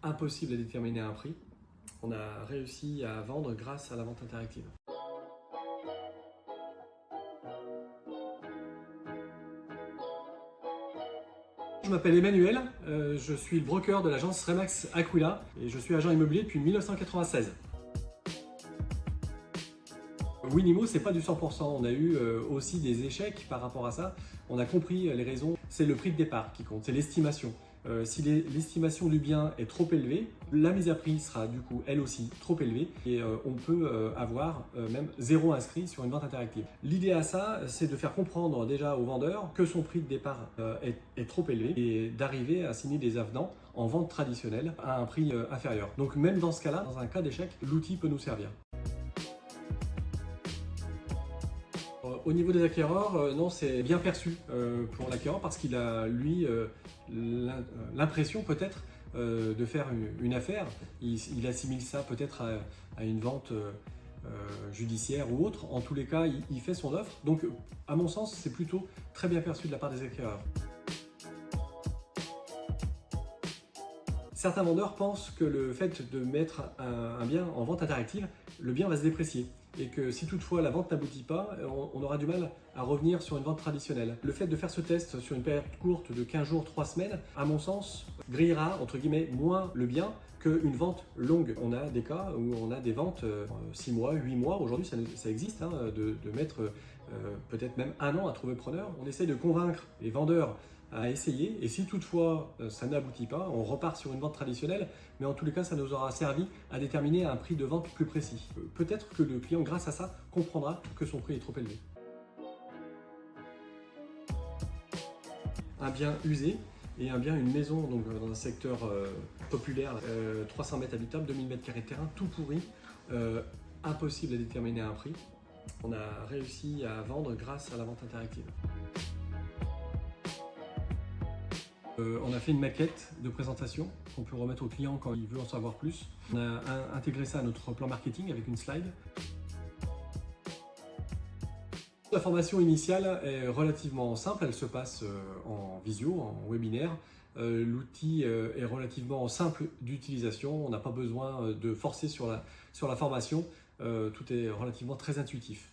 impossible à déterminer un prix. On a réussi à vendre grâce à la vente interactive. Je m'appelle Emmanuel, je suis le broker de l'agence Remax Aquila et je suis agent immobilier depuis 1996. Winimo, c'est pas du 100%. On a eu aussi des échecs par rapport à ça. On a compris les raisons. C'est le prix de départ qui compte, c'est l'estimation. Si l'estimation du bien est trop élevée, la mise à prix sera du coup elle aussi trop élevée et on peut avoir même 0 inscrit sur une vente interactive. L'idée à ça, c'est de faire comprendre déjà au vendeur que son prix de départ est trop élevé et d'arriver à signer des avenants en vente traditionnelle à un prix inférieur. Donc même dans ce cas-là, dans un cas d'échec, l'outil peut nous servir. Au niveau des acquéreurs, non, c'est bien perçu pour l'acquéreur parce qu'il a, lui, l'impression peut-être de faire une affaire. Il assimile ça peut-être à une vente judiciaire ou autre. En tous les cas, il fait son offre. Donc, à mon sens, c'est plutôt très bien perçu de la part des acquéreurs. Certains vendeurs pensent que le fait de mettre un bien en vente interactive, le bien va se déprécier et que si toutefois la vente n'aboutit pas, on aura du mal à revenir sur une vente traditionnelle. Le fait de faire ce test sur une période courte de 15 jours, 3 semaines, à mon sens, grillera entre guillemets moins le bien qu'une vente longue. On a des cas où on a des ventes 6 mois, 8 mois, aujourd'hui ça existe, hein, de mettre peut-être même 1 an à trouver preneur. On essaie de convaincre les vendeurs à essayer et si toutefois ça n'aboutit pas, on repart sur une vente traditionnelle, mais en tous les cas ça nous aura servi à déterminer un prix de vente plus précis. Peut-être que le client grâce à ça comprendra que son prix est trop élevé. Un bien usé et un bien, une maison donc dans un secteur populaire, 300 mètres habitables, 2000 mètres carrés de terrain, tout pourri, impossible à déterminer un prix. On a réussi à vendre grâce à la vente interactive. On a fait une maquette de présentation qu'on peut remettre au client quand il veut en savoir plus. On a intégré ça à notre plan marketing avec une slide. La formation initiale est relativement simple, elle se passe en visio, en webinaire. L'outil est relativement simple d'utilisation, on n'a pas besoin de forcer sur la formation, tout est relativement très intuitif.